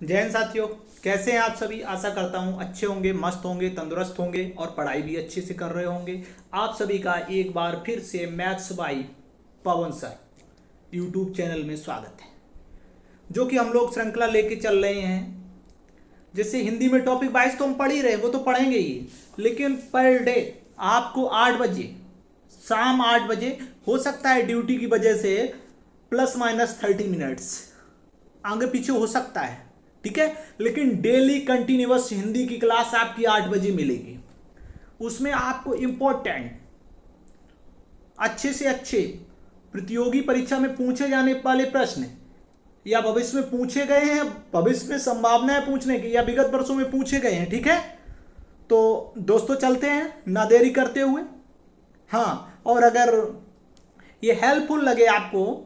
जय हिंद साथियों। कैसे हैं आप सभी? आशा करता हूं अच्छे होंगे, मस्त होंगे, तंदुरुस्त होंगे और पढ़ाई भी अच्छे से कर रहे होंगे। आप सभी का एक बार फिर से maths by Pawan sir YouTube channel में स्वागत है, जो कि हम लोग श्रृंखला लेके चल रहे हैं। जैसे हिंदी में टॉपिक वाइज तो हम पढ़ ही रहे, वो तो पढ़ेंगे ही, लेकिन पर डे आपको 8 बजे, शाम 8 बजे, हो सकता है ड्यूटी की वजह से ±30 मिनट्स आगे पीछे हो सकता है, ठीक है, लेकिन डेली कंटिन्यूअस हिंदी की क्लास आपकी 8 बजे मिलेगी। उसमें आपको इंपॉर्टेंट, अच्छे से अच्छे प्रतियोगी परीक्षा में पूछे जाने वाले प्रश्न या भविष्य में पूछे गए हैं, भविष्य में संभावना है पूछने की, या विगत वर्षों में पूछे गए हैं, ठीक है। तो दोस्तों चलते हैं ना देरी करते हुए। हाँ, और अगर ये हेल्पफुल लगे आपको,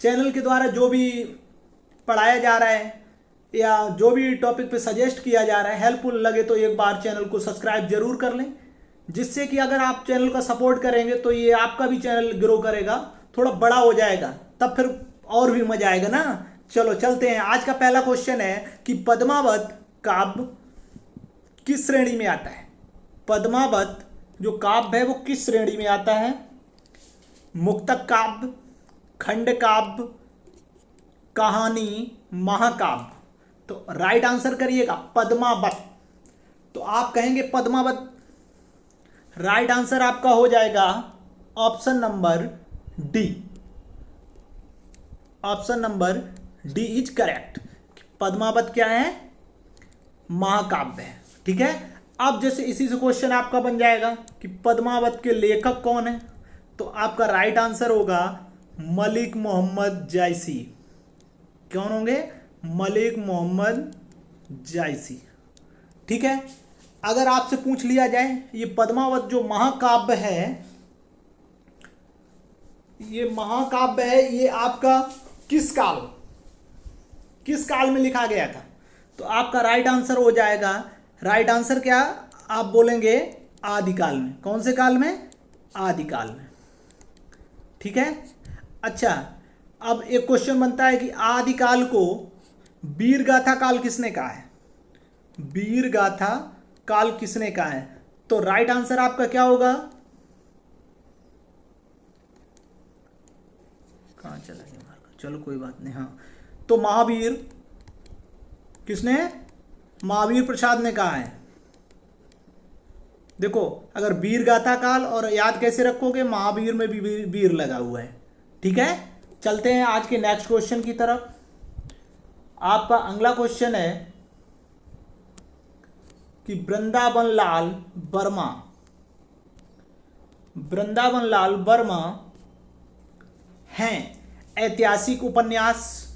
चैनल के द्वारा जो भी पढ़ाया जा रहा है या जो भी टॉपिक पे सजेस्ट किया जा रहा है, हेल्पफुल लगे तो एक बार चैनल को सब्सक्राइब जरूर कर लें, जिससे कि अगर आप चैनल का सपोर्ट करेंगे तो ये आपका भी चैनल ग्रो करेगा, थोड़ा बड़ा हो जाएगा, तब फिर और भी मजा आएगा ना। चलो चलते हैं। आज का पहला क्वेश्चन है कि पद्मावत काव्य किस श्रेणी में आता है। पद्मावत जो काव्य है वो किस श्रेणी में आता है? मुक्तक काव्य, खंड काव्य, कहानी, महाकाव्य। तो राइट आंसर करिएगा पद्मावत। तो आप कहेंगे पद्मावत, राइट आंसर आपका हो जाएगा option number D. Option number D is correct. Padmavat क्या है? महाकाव्य है, ठीक है। अब जैसे इसी से क्वेश्चन आपका बन जाएगा कि पद्मावत के लेखक कौन है, तो आपका राइट आंसर होगा मलिक मोहम्मद जायसी। कौन होंगे? मलिक मोहम्मद जायसी, ठीक है। अगर आपसे पूछ लिया जाए ये पद्मावत जो महाकाव्य है, ये महाकाव्य है, ये आपका किस काल में लिखा गया था, तो आपका राइट आंसर हो जाएगा, राइट आंसर क्या आप बोलेंगे? आदिकाल में। कौन से काल में? आदिकाल में, ठीक है। अच्छा, अब एक क्वेश्चन बनता है कि आदिकाल को वीर गाथा काल किसने कहा है? वीर गाथा काल किसने कहा है? तो राइट आंसर आपका क्या होगा? कहां चला गया मार्कर? चलो कोई बात नहीं। हाँ, तो महावीर, किसने? महावीर प्रसाद ने कहा है। देखो, अगर वीर गाथा काल और याद कैसे रखोगे, महावीर में भी वीर लगा हुआ है, ठीक है। चलते हैं आज के नेक्स्ट क्वेश्चन की तरफ। आपका अगला क्वेश्चन है कि वृंदावन लाल वर्मा हैं ऐतिहासिक उपन्यास,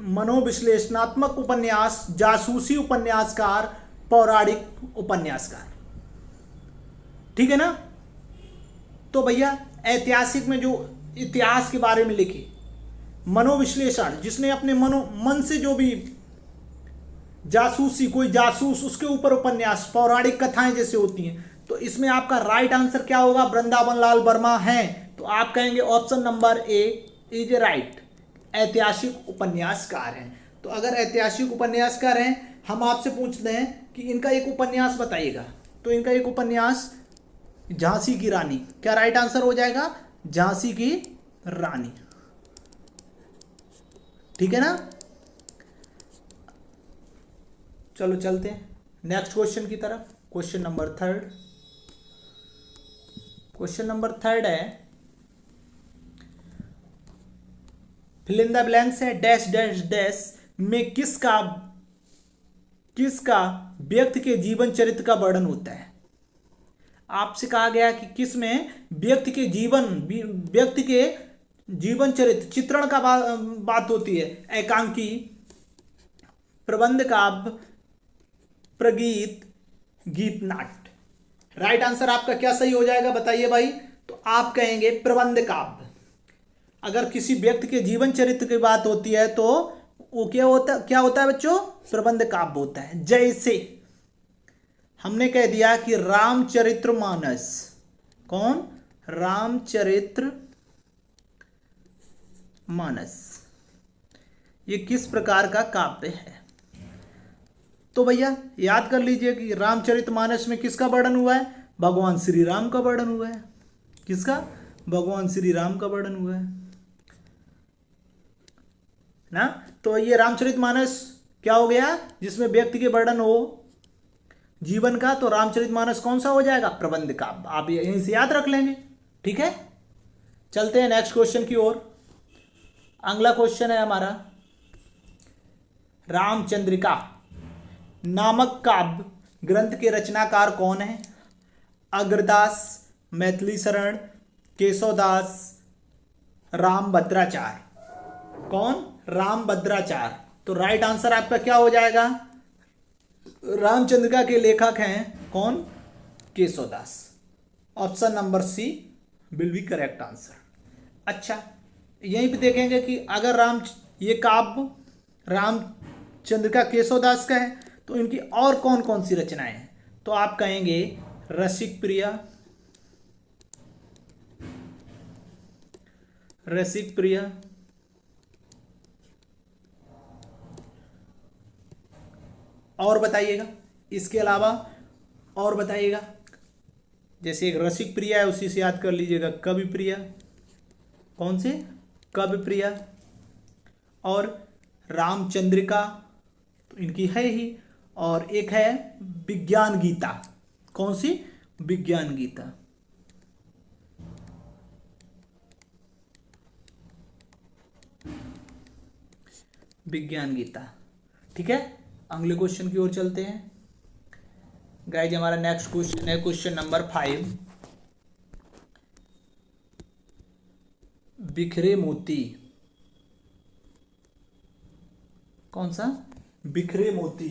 मनोविश्लेषणात्मक उपन्यास, जासूसी उपन्यासकार, पौराणिक उपन्यासकार, ठीक है ना। तो भैया ऐतिहासिक में जो इतिहास के बारे में लिखे, मनोविश्लेषण जिसने अपने मन से जो भी जासूसी, कोई जासूस उसके ऊपर उपन्यास, पौराणिक कथाएं जैसे होती हैं, तो इसमें आपका राइट आंसर क्या होगा? वृंदावन लाल वर्मा हैं, तो आप कहेंगे option number A is right, ऐतिहासिक उपन्यासकार हैं। तो अगर ऐतिहासिक उपन्यासकार हैं, हम आपसे पूछते हैं कि इनका एक उपन्यास बताइएगा, तो इनका एक उपन्यास झांसी की रानी, क्या राइट आंसर हो जाएगा? झांसी की रानी, ठीक है ना। चलो चलते हैं नेक्स्ट क्वेश्चन की तरफ। क्वेश्चन नंबर थर्ड है, फिल इन द ब्लैंक्स है, डैश डैश डैश में किसका व्यक्ति के जीवन चरित्र का वर्णन होता है। आपसे कहा गया कि किस में व्यक्ति के जीवन चरित्र चित्रण का बात होती है। एकांकी, प्रबंध काव्य, प्रगीत, गीत नाट्य। राइट आंसर आपका क्या सही हो जाएगा बताइए भाई? तो आप कहेंगे प्रबंध काव्य। अगर किसी व्यक्ति के जीवन चरित्र की बात होती है तो वो क्या होता है बच्चों? प्रबंध काव्य होता है। जैसे हमने कह दिया कि रामचरितमानस, कौन? रामचरितमानस, ये किस प्रकार का काव्य है? तो भैया याद कर लीजिए कि रामचरितमानस में किसका वर्णन हुआ है? भगवान श्री राम का वर्णन हुआ है। किसका? भगवान श्री राम का वर्णन हुआ है ना। तो ये रामचरितमानस क्या हो गया? जिसमें व्यक्ति के वर्णन हो जीवन का, तो रामचरितमानस कौन सा हो जाएगा? प्रबंध काव्य। आप यहीं से याद रख लेंगे। ठीक है, चलते हैं नेक्स्ट क्वेश्चन की ओर। अगला क्वेश्चन है हमारा, रामचंद्रिका नामक काव्य ग्रंथ के रचनाकार कौन है? अग्रदास, मैथिली शरण, केशवदास, रामभद्राचार्य। कौन? रामभद्राचार्य। तो राइट आंसर आपका क्या हो जाएगा? रामचंद्रिका के लेखक हैं कौन? Keshavdas. Option number C will be correct answer. अच्छा, यहीं पे देखेंगे कि अगर ये काव्य रामचंद्रिका केशवदास का है तो इनकी और कौन कौन सी रचनाएं हैं? तो आप कहेंगे रसिक प्रिया, रसिक प्रिया, और बताइएगा इसके अलावा, और बताइएगा। जैसे एक रसिक प्रिया है उसी से याद कर लीजिएगा कवि प्रिया। कौन से? कवि प्रिया। और रामचंद्रिका तो इनकी है ही, और एक है विज्ञान गीता। कौन सी? विज्ञान गीता। विज्ञान गीता। ठीक है, अगले क्वेश्चन की ओर चलते हैं गाइज। हमारा नेक्स्ट क्वेश्चन है क्वेश्चन नंबर 5। बिखरे मोती। कौन सा? बिखरे मोती।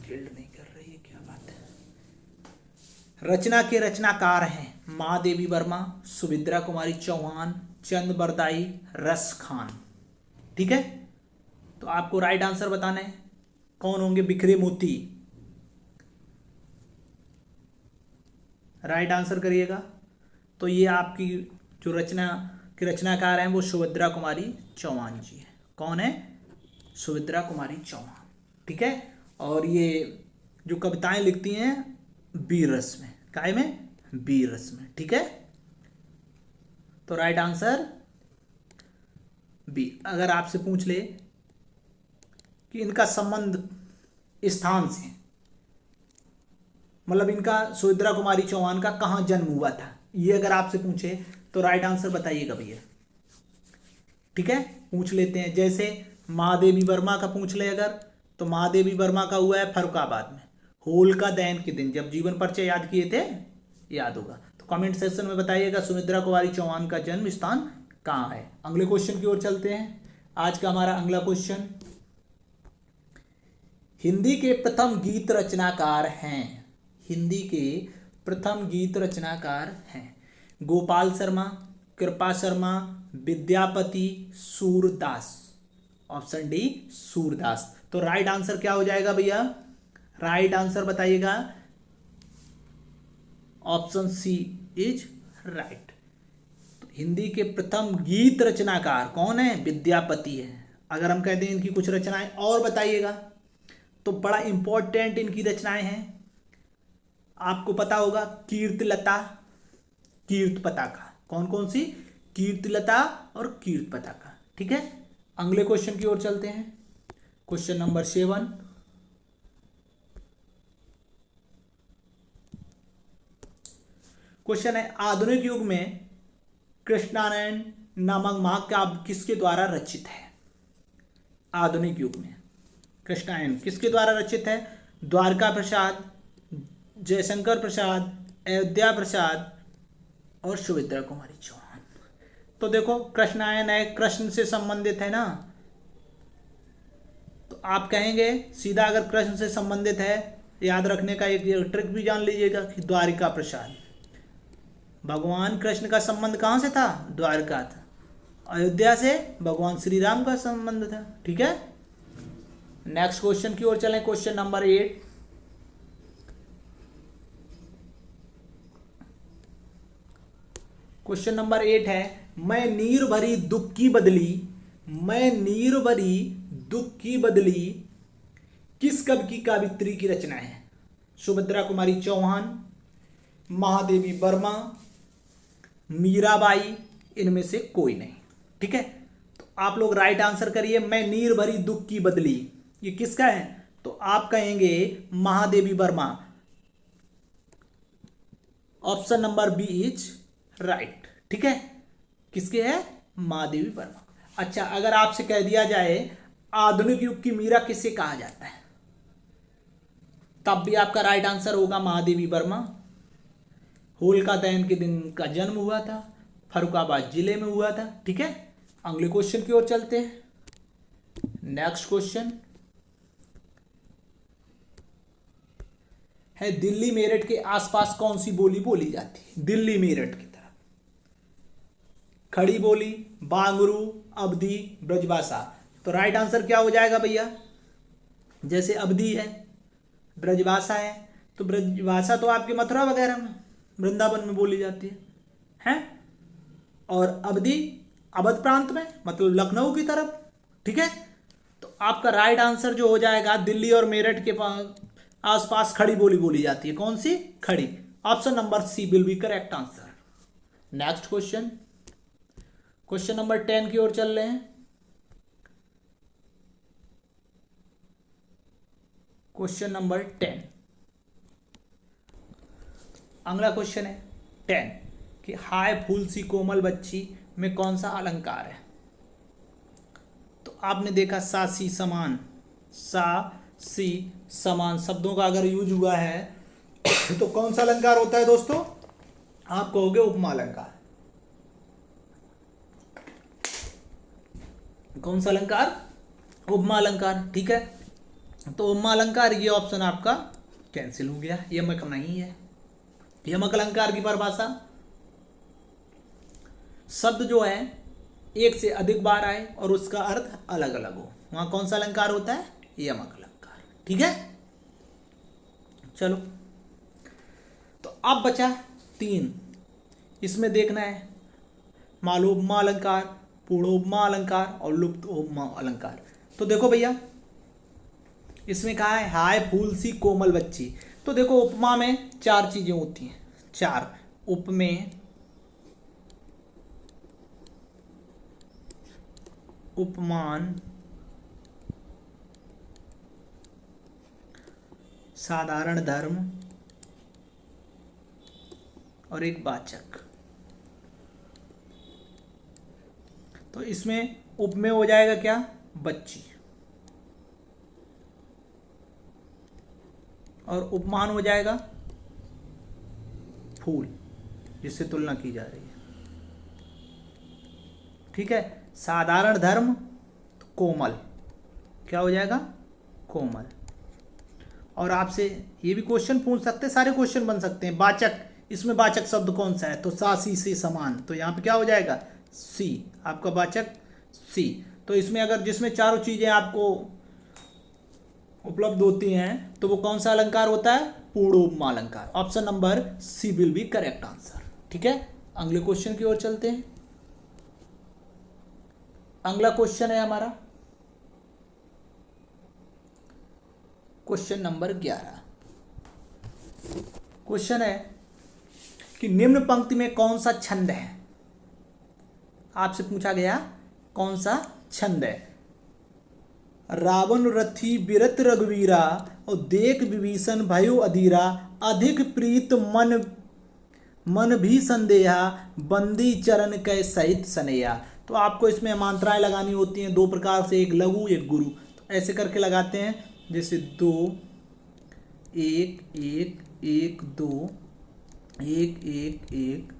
डिटेल्ड नहीं कर रही है, क्या बात है। रचना के रचनाकार हैं महादेवी वर्मा, सुभद्रा कुमारी चौहान, चंद बरदाई, रस खान। ठीक है, तो आपको राइट आंसर बताना है कौन होंगे बिखरे मोती। राइट आंसर करिएगा। तो ये आपकी जो रचना के रचनाकार हैं वो सुभद्रा कुमारी चौहान जी है। कौन है? सुभद्रा कुमारी चौहान। ठीक है, और ये जो कविताएं लिखती हैं वीर रस में। काय में? वीर रस में। ठीक है, तो राइट आंसर बी। अगर आपसे पूछ ले कि इनका संबंध स्थान से, मतलब इनका सुभद्रा कुमारी चौहान का कहां जन्म हुआ था, ये अगर आपसे पूछे तो राइट आंसर बताइएगा भैया। ठीक है, पूछ लेते हैं। जैसे महादेवी वर्मा का पूछ ले अगर, तो महादेवी वर्मा का हुआ है फर्रुखाबाद में, होलिका दहन के दिन। जब जीवन परिचय याद किए थे, याद होगा तो कमेंट सेक्शन में बताइएगा सुभद्रा कुमारी चौहान का जन्म स्थान कहाँ है। अगले क्वेश्चन की ओर चलते हैं। आज का हमारा अगला क्वेश्चन, हिंदी के प्रथम गीत रचनाकार हैं। हिंदी के प्रथम गीत रचनाकार हैं गोपाल शर्मा, कृपा शर्मा, विद्यापति, सूरदास। Option D Surdas. तो राइट आंसर क्या हो जाएगा भैया? राइट आंसर बताइएगा। Option C is right. Hindi के प्रथम गीत रचनाकार कौन है? विद्यापति है। अगर हम कहते हैं इनकी कुछ रचनाएं और बताइएगा, तो बड़ा इंपॉर्टेंट इनकी रचनाएं हैं, आपको पता होगा। कीर्तिलता, कीर्त पताका। कौन कौन सी? कीर्तिलता और कीर्त पताका। ठीक है, अगले क्वेश्चन की ओर चलते हैं। Question number 7। क्वेश्चन है, आधुनिक युग में कृष्णायन नामक महाकाव्य किसके द्वारा रचित है? आधुनिक युग में कृष्णायन किसके द्वारा रचित है? द्वारका प्रसाद, जयशंकर प्रसाद, अयोध्या प्रसाद और सुभद्रा कुमारी चौहान। तो देखो कृष्णायन है, कृष्ण से संबंधित है ना, तो आप कहेंगे सीधा अगर कृष्ण से संबंधित है, याद रखने का एक ट्रिक भी जान लीजिएगा कि द्वारिका प्रसाद। भगवान कृष्ण का संबंध कहाँ से था? द्वारका था। अयोध्या से भगवान श्री राम का संबंध था। ठीक है, नेक्स्ट क्वेश्चन की ओर चलें। Question number 8। क्वेश्चन नंबर 8 है, मैं नीर भरी दुख की बदली, मैं नीर भरी दुख की बदली किस कवि की कावित्री की रचना है? सुभद्रा कुमारी चौहान, महादेवी वर्मा, मीराबाई, इनमें से कोई नहीं। ठीक है, तो आप लोग राइट आंसर करिए। मैं नीर भरी दुख की बदली, ये किसका है? तो आप कहेंगे Mahadevi Verma. Option number B is right. ठीक है, किसके है? महादेवी वर्मा। अच्छा, अगर आपसे कह दिया जाए आधुनिक युग की मीरा किसे कहा जाता है, तब भी आपका राइट आंसर होगा महादेवी वर्मा। होलिका दहन के दिन का जन्म हुआ था, फर्रुखाबाद जिले में हुआ था। ठीक है, अगले क्वेश्चन की ओर चलते हैं। नेक्स्ट क्वेश्चन है दिल्ली मेरठ के आसपास कौन सी बोली बोली जाती है? दिल्ली मेरठ की तरफ खड़ी बोली, बांगरू, अवधी, ब्रजभाषा। तो राइट आंसर क्या हो जाएगा भैया? जैसे अवधी है, ब्रजभाषा है, तो ब्रजभाषा तो आपके मथुरा वगैरह में, वृंदावन में बोली जाती है? और अवधी अवध प्रांत में, मतलब लखनऊ की तरफ। ठीक है, तो आपका राइट आंसर जो हो जाएगा दिल्ली और मेरठ के आसपास खड़ी बोली बोली जाती है। कौन सी? खड़ी। Option number C will be correct answer. Next question, question number 10 की ओर चल रहे हैं। क्वेश्चन नंबर 10, अगला क्वेश्चन है 10 कि हाय फूल सी कोमल बच्ची में कौन सा अलंकार है? तो आपने देखा सा सी समान, सा सी समान शब्दों का अगर यूज हुआ है तो कौन सा अलंकार होता है दोस्तों? आप कहोगे उपमा अलंकार। कौन सा अलंकार? उपमा अलंकार। ठीक है, तो उपमा अलंकार ये ऑप्शन आपका कैंसिल हो गया, यमक नहीं है। यमक अलंकार की परिभाषा, शब्द जो है एक से अधिक बार आए और उसका अर्थ अलग अलग हो, वहां कौन सा अलंकार होता है? यमक अलंकार। ठीक है, चलो तो अब बचा 3, इसमें देखना है मालोपमा अलंकार, पूर्णोपमा अलंकार और लुप्त उपमा अलंकार। तो देखो भैया, इसमें कहा है हाय फूल सी कोमल बच्ची। तो देखो उपमा में 4 चीजें होती हैं, 4 उपमेय, उपमान, साधारण धर्म और एक वाचक। तो इसमें उपमेय हो जाएगा क्या? बच्ची। और उपमान हो जाएगा फूल, जिससे तुलना की जा रही है। ठीक है, साधारण धर्म कोमल, क्या हो जाएगा? कोमल। और आपसे ये भी क्वेश्चन पूछ सकते हैं, सारे क्वेश्चन बन सकते हैं। वाचक, इसमें वाचक शब्द कौन सा है? तो सा सी से समान, तो यहाँ पे क्या हो जाएगा? सी, आपका वाचक सी। तो इसमें अगर जिसमें चारों चीजें आपको उपलब्ध होती हैं तो वो कौन सा अलंकार होता है? पूर्णोपमा अलंकार। Option number C will be correct answer. ठीक है, अगले क्वेश्चन की ओर चलते हैं। अगला क्वेश्चन है हमारा क्वेश्चन नंबर 11। क्वेश्चन है कि निम्न पंक्ति में कौन सा छंद है? आपसे पूछा गया कौन सा छंद है? रावण रथी बिरत रघुवीरा और देख विभीषण भयो अधीरा, अधिक प्रीत मन मन भी संदेहा, बंदी चरण कै सहित सनैया। तो आपको इसमें मात्राएं लगानी होती हैं 2 प्रकार से, एक लघु एक गुरु। तो ऐसे करके लगाते हैं, जैसे 2 1 1 1 2 1 1 1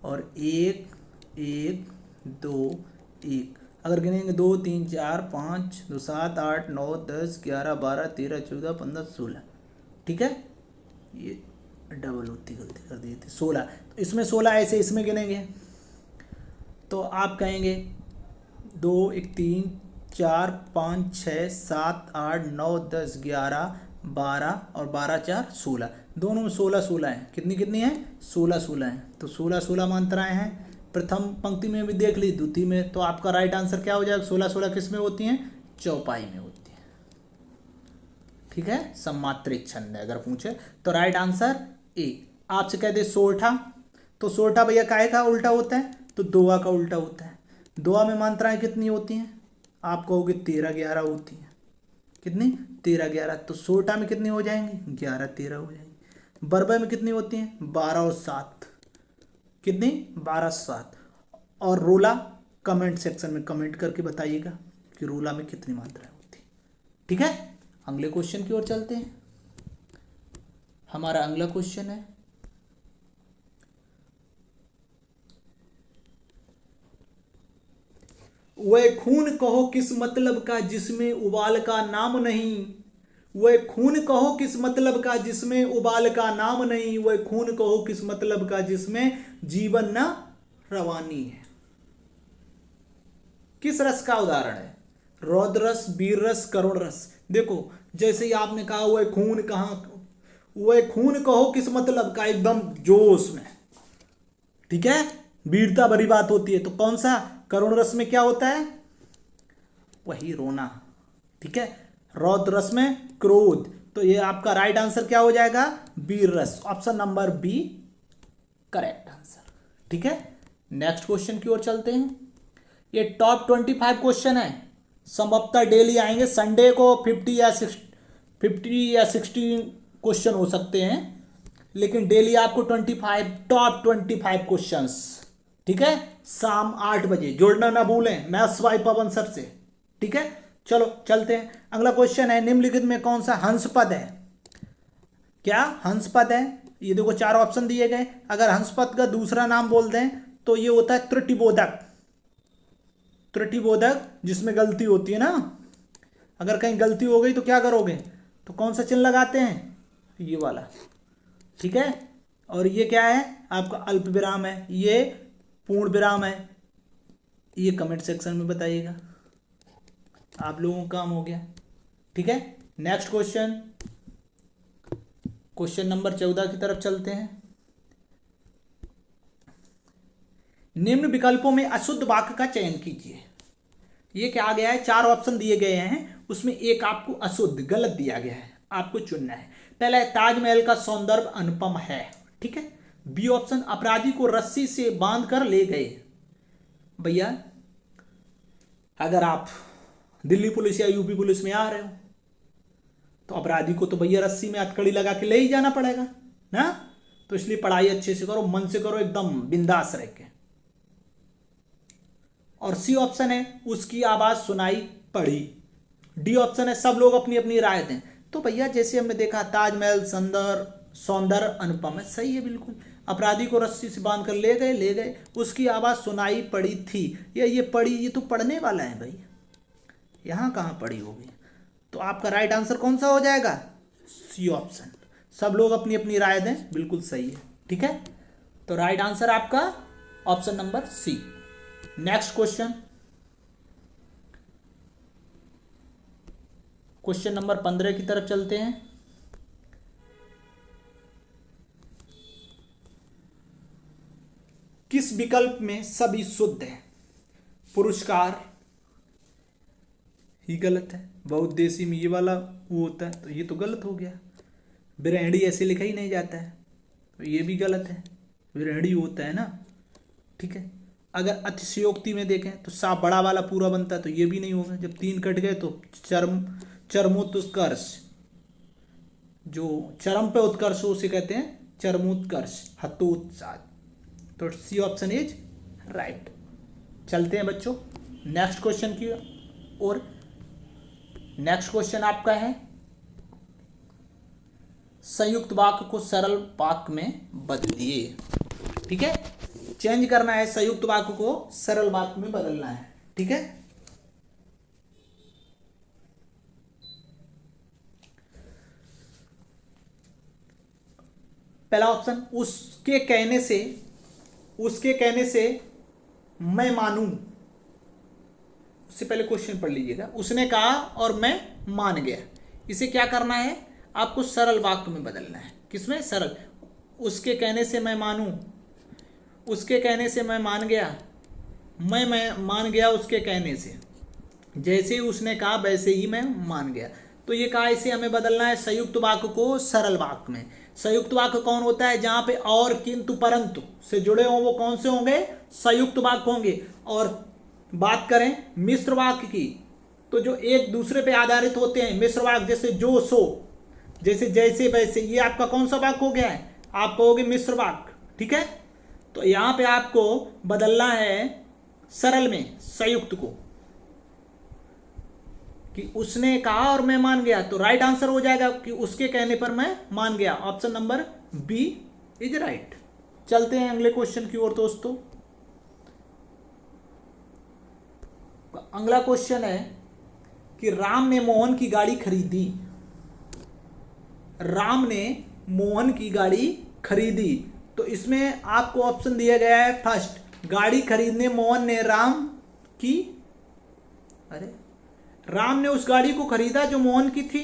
और 1 1 2 1। अगर गिनेंगे 2 3 4 5 2 7 8 9 10 11 12 13 14 15 16। ठीक है, ये डबल होती, गलती कर दी थी, 16। तो इसमें 16 ऐसे इसमें गिनेंगे तो आप कहेंगे 2 1 3 4 5 6 7 8 9 10 11 12 और 12 4 16, दोनों में 16 16 हैं। कितनी कितनी है? 16 16 हैं। तो 16 16 मात्राएं हैं, प्रथम पंक्ति में भी देख ली, द्वितीय में, तो आपका राइट आंसर क्या हो जाएगा? 16 किस में होती हैं? चौपाई में होती है। ठीक है, सम्मात्रिक छंद है अगर पूछे तो राइट आंसर ए। आपसे कह दे सोरठा, तो सोरठा भैया काहे का उल्टा होता है? तो दोहा का उल्टा होता है। दोहा में मात्राएं कितनी होती हैं? आप कहोगे 13-11 होती हैं। कितनी? 13-11। तो सोरठा में कितनी हो जाएंगी? 11-13 हो जाएंगी। बरबे में कितनी होती हैं? 12 और 7। कितनी? 12-7। और रोला कमेंट सेक्शन में कमेंट करके बताइएगा कि रोला में कितनी मात्राएं होती हैं। ठीक है, अगले क्वेश्चन की ओर चलते हैं। हमारा अगला क्वेश्चन है, वह खून कहो किस मतलब का जिसमें उबाल का नाम नहीं। वह खून कहो किस मतलब का जिसमें उबाल का नाम नहीं। वह खून कहो किस मतलब का जिसमें जीवन न रवानी है। किस रस का उदाहरण है? रौद्र रस, वीर रस, करुण रस। देखो जैसे ही आपने कहा वह खून, कहाँ वह खून कहो किस मतलब का, एकदम जोश में। ठीक है, वीरता भरी बात होती है। तो कौन सा? करुण रस में क्या होता है? वही रोना। ठीक है, रौद्र रस में क्रोध। तो ये आपका राइट आंसर क्या हो जाएगा? वीर रस। Option number B correct answer. ठीक है, नेक्स्ट क्वेश्चन की ओर चलते हैं। ये टॉप 25 क्वेश्चन है, संभवतः डेली आएंगे। संडे को 50 या 60 क्वेश्चन हो सकते हैं, लेकिन डेली आपको 25 टॉप 25 क्वेश्चंस। ठीक है, शाम 8 बजे जोड़ना ना भूलें, मैथ्स बाय पवन सर से। ठीक है, चलो चलते हैं। अगला क्वेश्चन है, निम्नलिखित में कौन सा हंस पद है? क्या हंस पद है? ये देखो 4 ऑप्शन दिए गए। अगर हंस पद का दूसरा नाम बोल दें तो ये होता है त्रुटिबोधक। त्रुटिबोधक जिसमें गलती होती है ना, अगर कहीं गलती हो गई तो क्या करोगे? तो कौन सा चिन्ह लगाते हैं? ये वाला। ठीक है, और ये क्या है? आपका अल्प विराम है, ये पूर्ण विराम है। ये कमेंट सेक्शन में बताइएगा, आप लोगों का काम हो गया। ठीक है, नेक्स्ट क्वेश्चन, क्वेश्चन नंबर 14 की तरफ चलते हैं। निम्न विकल्पों में अशुद्ध वाक्य का चयन कीजिए। ये क्या आ गया है? 4 ऑप्शन दिए गए हैं, उसमें एक आपको अशुद्ध गलत दिया गया है, आपको चुनना है। पहला है ताजमहल का सौंदर्य अनुपम है। ठीक है, बी ऑप्शन अपराधी को रस्सी से बांध कर ले गए। भैया अगर आप दिल्ली पुलिस या यूपी पुलिस में आ रहे हो तो अपराधी को तो भैया रस्सी में हथकड़ी लगा के ले ही जाना पड़ेगा ना। तो इसलिए पढ़ाई अच्छे से करो, मन से करो, एकदम बिंदास रह के। और सी ऑप्शन है उसकी आवाज सुनाई पड़ी। डी ऑप्शन है सब लोग अपनी अपनी राय दें। तो भैया जैसे हमने देखा ताजमहल सौंदर्य अनुपम है, सही है बिल्कुल। अपराधी को रस्सी से बांध कर ले गए, उसकी आवाज सुनाई पड़ी थी। ये पड़ी, ये तो पढ़ने वाला है भाई, यहां कहां पड़ी होगी? तो आपका राइट आंसर कौन सा हो जाएगा? C option. सब लोग अपनी अपनी राय दें, बिल्कुल सही है। ठीक है, तो राइट आंसर आपका option number C. Next question, question number 15 की तरफ चलते हैं। किस विकल्प में सभी शुद्ध है? पुरस्कार ही गलत है। बहुउद्देशीय में ये वाला वो होता है, तो ये तो गलत हो गया। विरहणी ऐसे लिखा ही नहीं जाता है, तो ये भी गलत है, विरहणी होता है ना। ठीक है, अगर अतिशयोक्ति में देखें तो सा बड़ा वाला पूरा बनता है, तो ये भी नहीं होगा। जब 3 कट गए तो चरमोत्कर्ष, जो चरम पे उत्कर्ष हो उसे कहते हैं चरमोत्कर्ष, हतोत्साह। तो सी ऑप्शन इज राइट। चलते हैं बच्चों नेक्स्ट क्वेश्चन की ओर। नेक्स्ट क्वेश्चन आपका है, संयुक्त वाक्य को सरल वाक्य में बदलिए। ठीक है, चेंज करना है, संयुक्त वाक्य को सरल वाक्य में बदलना है। ठीक है, पहला ऑप्शन, उसके कहने से मैं मानूं। उससे पहले क्वेश्चन पढ़ लीजिएगा। उसने कहा और मैं मान गया। इसे क्या करना है? आपको सरल वाक्य में बदलना है। किसमें? सरल। उसके कहने से मैं मानूं, उसके कहने से मैं मान गया, मैं मान गया उसके कहने से, जैसे ही उसने कहा वैसे ही मैं मान गया। तो ये कहा इसे हमें बदलना है संयुक्त वाक्य को सरल वाक्य में। संयुक्त वाक्य कौन होता है? जहां पे और, किंतु, परंतु से जुड़े हों वो कौन से होंगे? संयुक्त वाक्य होंगे। और बात करें मिश्र वाक्य की, तो जो एक दूसरे पे आधारित होते हैं मिश्र वाक्य, जैसे जो सो, जैसे जैसे वैसे, ये आपका कौन सा वाक्य हो गया है? आप कहोगे मिश्र वाक्य। ठीक है, तो यहां पे आपको बदलना है सरल में संयुक्त को, कि उसने कहा और मैं मान गया, तो राइट आंसर हो जाएगा कि उसके कहने पर मैं मान गया। Option number B is right. चलते हैं अगले क्वेश्चन की ओर दोस्तों। अगला क्वेश्चन है कि राम ने मोहन की गाड़ी खरीदी। राम ने मोहन की गाड़ी खरीदी, तो इसमें आपको ऑप्शन दिया गया है फर्स्ट, गाड़ी खरीदने मोहन ने राम की, अरे राम ने उस गाड़ी को खरीदा जो मोहन की थी।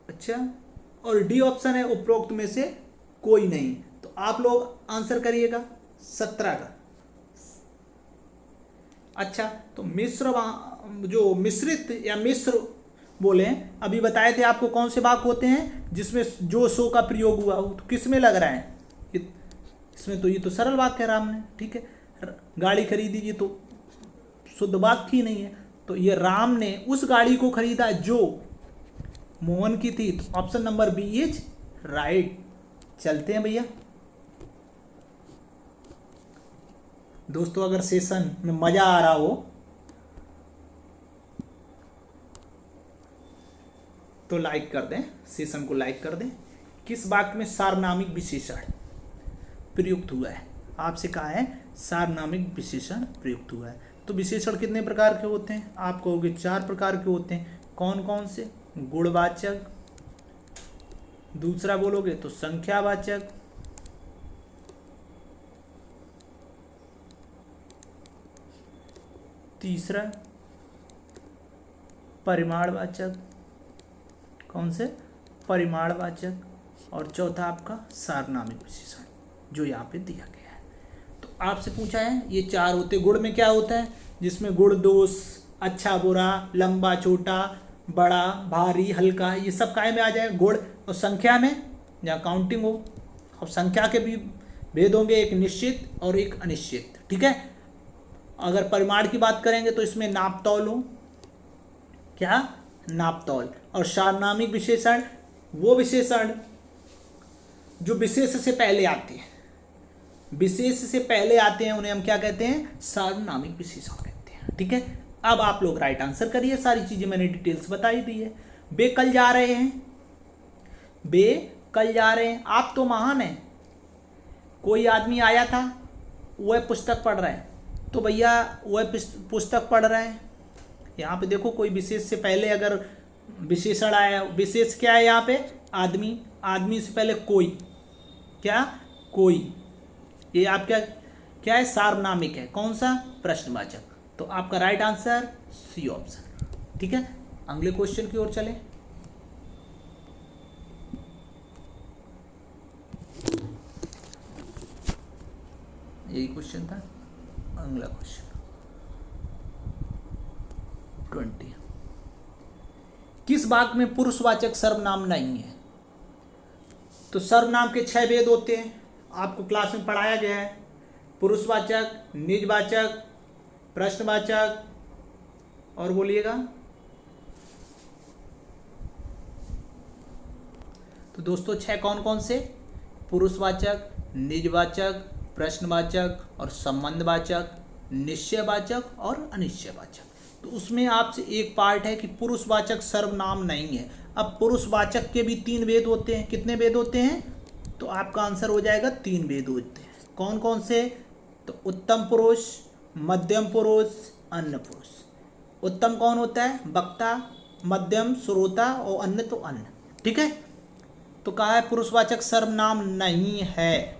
अच्छा, और डी ऑप्शन है उपरोक्त में से कोई नहीं। तो आप लोग आंसर करिएगा 17 का। अच्छा, तो जो मिश्रित या मिश्र बोले, अभी बताए थे आपको कौन से वाक्य होते हैं जिसमें जो सो का प्रयोग हुआ हो, तो किस में लग रहा है? इसमें तो ये तो सरल वाक्य है राम ने, ठीक है, गाड़ी खरीदी, ये तो शुद्ध वाक्य ही नहीं है। तो ये राम ने उस गाड़ी को खरीदा जो मोहन की थी, तो option number B is right. चलते हैं भैया दोस्तों, अगर सेशन में मजा आ रहा हो तो लाइक कर दें, सेशन को लाइक कर दें। किस वाक्य में सार्वनामिक विशेषण प्रयुक्त हुआ है? आपसे कहा है सार्वनामिक विशेषण प्रयुक्त हुआ है। तो विशेषण कितने प्रकार के होते हैं? आप कहोगे 4 प्रकार के होते हैं। कौन कौन से? गुणवाचक, दूसरा बोलोगे तो संख्यावाचक, तीसरा परिमाणवाचक, कौन से? परिमाणवाचक, और चौथा आपका सार्वनामिक विशेषण, जो यहाँ पे दिया गया है। तो आपसे पूछा है ये 4 होते। गुण में क्या होता है? जिसमें गुण दोष, अच्छा बुरा, लंबा छोटा, बड़ा भारी हल्का, ये सब काय में आ जाए? गुण। और संख्या में जहाँ काउंटिंग हो, अब संख्या के भी भेद होंगे, एक निश्चित और एक अनिश्चित। ठीक है, अगर परिमाण की बात करेंगे तो इसमें नापतौल हो, क्या? नापतौल। और सार्वनामिक विशेषण वो विशेषण जो विशेष से पहले आते हैं, विशेष से पहले आते हैं, उन्हें हम क्या कहते हैं? सार्वनामिक विशेषण कहते हैं। ठीक है, अब आप लोग राइट आंसर करिए। सारी चीजें मैंने डिटेल्स बताई दी है। बे कल जा रहे हैं, बे कल जा रहे हैं, आप तो महान हैं। कोई आदमी आया था, वह पुस्तक पढ़ रहा है, तो भैया वह पुस्तक पढ़ रहा है। यहाँ पे देखो कोई विशेष से पहले अगर विशेषण आया, विशेष क्या है यहाँ पे? आदमी, आदमी से पहले कोई, क्या? कोई। ये आपका क्या है? सार्वनामिक है। कौन सा? प्रश्नवाचक। तो आपका राइट आंसर सी ऑप्शन। ठीक है, अगले क्वेश्चन की ओर चले। यही क्वेश्चन था। अगला क्वेश्चन 20, किस वाक्य में पुरुषवाचक सर्वनाम नहीं है? तो सर्वनाम के 6 भेद होते हैं, आपको क्लास में पढ़ाया गया है। पुरुषवाचक, निजवाचक, प्रश्नवाचक, और बोलिएगा। तो दोस्तों 6 कौन कौन से? पुरुषवाचक, निजवाचक, प्रश्नवाचक और संबंधवाचक, निश्चयवाचक और अनिश्चयवाचक। तो उसमें आपसे एक पार्ट है कि पुरुषवाचक सर्वनाम नहीं है। अब पुरुषवाचक के भी 3 भेद होते हैं। कितने भेद होते हैं? तो आपका आंसर हो जाएगा 3 भेद होते हैं। कौन कौन से? तो उत्तम पुरुष, मध्यम पुरुष, अन्य पुरुष। उत्तम कौन होता है? वक्ता, मध्यम श्रोता और अन्य तो अन्य। ठीक है, तो कहा है पुरुषवाचक सर्वनाम नहीं है।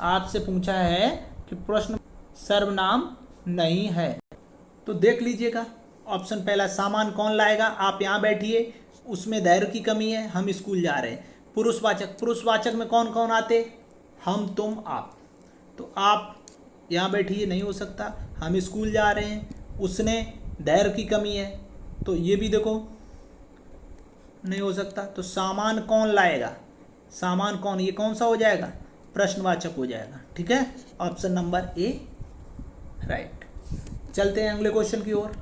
आपसे पूछा है कि प्रश्न सर्वनाम नहीं है, तो देख लीजिएगा। ऑप्शन पहला, सामान कौन लाएगा? आप यहाँ बैठिए, उसमें धैर्य की कमी है, हम स्कूल जा रहे हैं। पुरुषवाचक, पुरुषवाचक में कौन कौन आते? हम, तुम, आप। तो आप यहाँ बैठिए, नहीं हो सकता। हम स्कूल जा रहे हैं, उसने, धैर्य की कमी है, तो ये भी देखो नहीं हो सकता। तो सामान कौन लाएगा? सामान कौन, ये कौन सा हो जाएगा? प्रश्नवाचक हो जाएगा। ठीक है, ऑप्शन नंबर ए राइट। चलते हैं अगले क्वेश्चन की ओर।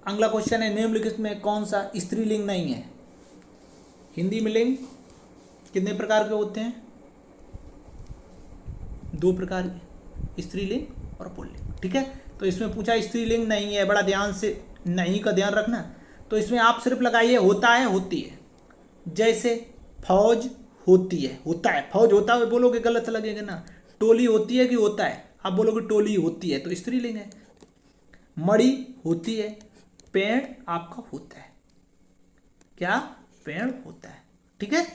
अगला क्वेश्चन है, निम्नलिखित में कौन सा स्त्रीलिंग नहीं है? हिंदी में लिंग कितने प्रकार के होते हैं? 2 प्रकार के, स्त्रीलिंग और पुल्लिंग। ठीक है, तो इसमें पूछा स्त्रीलिंग नहीं है, बड़ा ध्यान से नहीं का ध्यान रखना। तो इसमें आप सिर्फ लगाइए होता है, होती है। जैसे फौज होती है, होता है, फौज होता है बोलोगे गलत लगेगा ना। टोली होती है कि होता है? आप बोलोगे टोली होती है, तो स्त्रीलिंग है। मड़ी होती है, पेड़ आपका होता है। क्या? पेड़ होता है। ठीक है,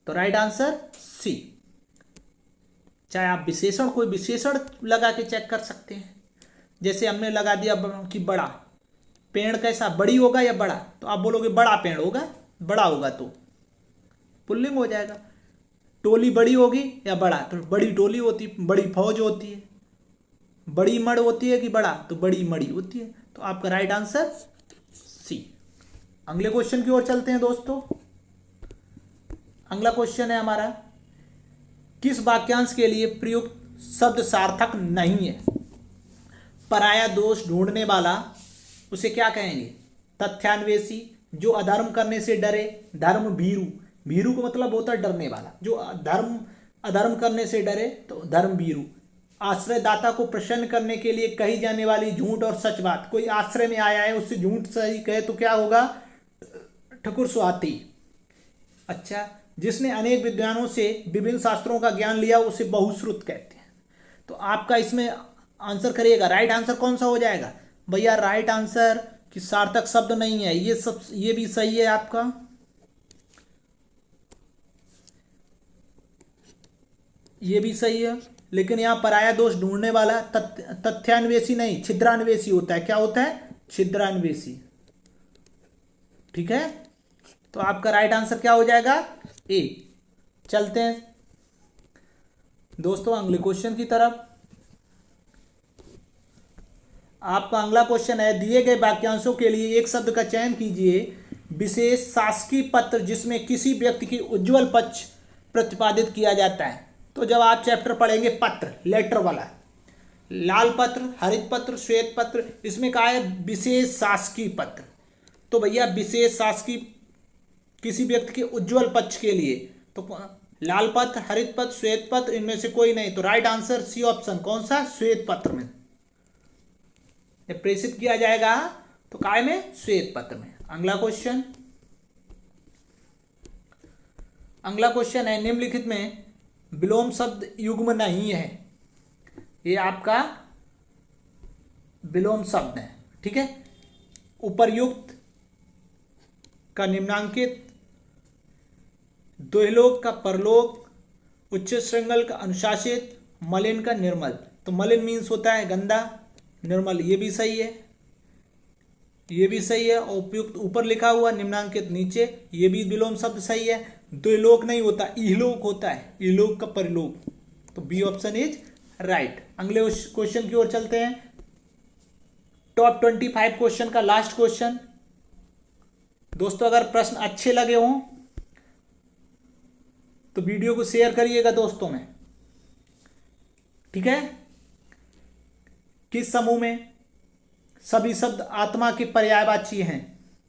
तो राइट आंसर सी। चाहे आप विशेषण, कोई विशेषण लगा के चेक कर सकते हैं। जैसे हमने लगा दिया कि बड़ा पेड़, कैसा, बड़ी होगा या बड़ा? तो आप बोलोगे बड़ा पेड़ होगा, बड़ा होगा तो पुल्लिंग हो जाएगा। टोली बड़ी होगी या बड़ा? तो बड़ी टोली होती, बड़ी फौज होती है। बड़ी मड़ होती है कि बड़ा? तो बड़ी मड़ी होती है। तो आपका राइट आंसर सी। अगले क्वेश्चन की ओर चलते हैं दोस्तों। अगला क्वेश्चन है हमारा, किस वाक्यांश के लिए प्रयुक्त शब्द सार्थक नहीं है? पराया दोष ढूंढने वाला, उसे क्या कहेंगे? तथ्यान्वेषी, जो अधर्म करने से डरे, धर्म भीरु, भीरु का मतलब होता है डरने वाला, जो अधर्म करने से डरे तो धर्म भीरु। आश्रयदाता को प्रसन्न करने के लिए कही जाने वाली झूठ और सच बात, कोई आश्रय में आया है उससे झूठ सही कहे तो क्या होगा? ठकुर स्वाति। अच्छा, जिसने अनेक विद्वानों से विभिन्न शास्त्रों का ज्ञान लिया उसे बहुश्रुत कहते हैं। तो आपका इसमें आंसर करिएगा, राइट आंसर कौन सा हो जाएगा? भैया राइट आंसर कि सार्थक शब्द नहीं है, ये सब, ये भी सही है आपका। ये भी सही है, लेकिन यहां पराया दोष ढूंढने वाला तथ्यान्वेषी नहीं, छिद्रान्वेषी होता है। क्या होता है? छिद्रान्वेषी। ठीक है, तो आपका राइट आंसर क्या हो जाएगा? ए। चलते हैं दोस्तों अगले क्वेश्चन की तरफ। आपका अगला क्वेश्चन है, दिए गए वाक्यांशों के लिए एक शब्द का चयन कीजिए, विशेष शासकीय पत्र जिसमें किसी व्यक्ति की उज्जवल पक्ष प्रतिपादित किया जाता है। तो जब आप चैप्टर पढ़ेंगे पत्र, लेटर वाला, लाल पत्र, हरित पत्र, श्वेत पत्र, इसमें कहा है विशेष शासकीय पत्र। तो भैया विशेष शासकीय किसी व्यक्ति के उज्जवल पक्ष के लिए, तो लाल पत्र, हरित पत्र, श्वेत पत्र, इनमें से कोई नहीं। तो राइट आंसर सी ऑप्शन। कौन सा? श्वेत पत्र में जब प्रेषित किया जाएगा तो काय में? श्वेत पत्र में। अगला क्वेश्चन है, निम्नलिखित में विलोम शब्द युग्म नहीं है। ये आपका विलोम शब्द है। ठीक है, उपर्युक्त का निम्नांकित, द्विलोक का परलोक, उच्च श्रृंगल का अनुशासित, मलिन का निर्मल। तो मलिन मीन्स होता है गंदा, निर्मल ये भी सही है, ये भी सही है। और उपयुक्त ऊपर लिखा हुआ, निम्नांकित नीचे, ये भी विलोम शब्द सही है। द्विलोक नहीं होता, इहलोक होता है, इहलोक का परलोक। तो बी ऑप्शन इज राइट। अगले क्वेश्चन की ओर चलते हैं। टॉप 25 क्वेश्चन का लास्ट क्वेश्चन। दोस्तों अगर प्रश्न अच्छे लगे हों तो वीडियो को शेयर करिएगा दोस्तों में। ठीक है, किस समूह में सभी शब्द आत्मा के पर्यायवाची हैं?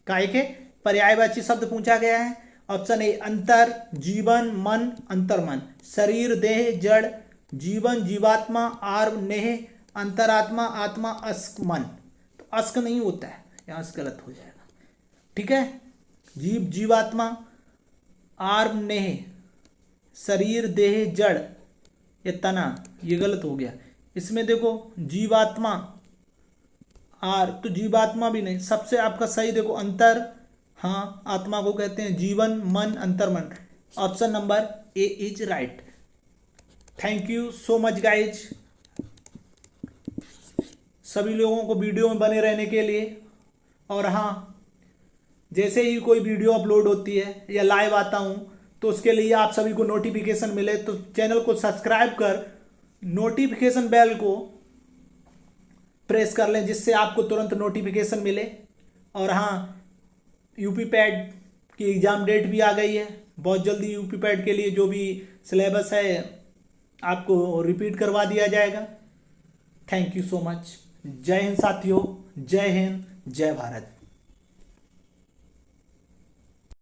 काय के पर्यायवाची शब्द पूछा गया है। ऑप्शन ए अंतर, जीवन, मन, अंतर्मन। शरीर, देह, जड़, जीवन, जीवात्मा, आर्व, नेह, अंतरात्मा, आत्मा, अस्क, मन। तो अस्क नहीं होता है, यहां से गलत हो जाएगा। ठीक है, जीव, जीवात्मा, आर्व, नेह, शरीर, देह, जड़, ये तना, ये गलत हो गया। इसमें देखो जीवात्मा, आर, तो जीवात्मा भी नहीं। सबसे आपका सही देखो अंतर, हाँ आत्मा को कहते हैं। जीवन, मन, अंतर्मन। Option number A is right. Thank you so much guys, सभी लोगों को वीडियो में बने रहने के लिए। और हाँ, जैसे ही कोई वीडियो अपलोड होती है या लाइव आता हूँ तो उसके लिए आप सभी को नोटिफिकेशन मिले तो चैनल को सब्सक्राइब कर नोटिफिकेशन बेल को प्रेस कर लें, जिससे आपको तुरंत नोटिफिकेशन मिले। और हाँ, यूपी पैड की एग्ज़ाम डेट भी आ गई है, बहुत जल्दी यूपी पैड के लिए जो भी सिलेबस है आपको रिपीट करवा दिया जाएगा। Thank you so much. जय हिंद साथियों, जय हिंद, जय भारत।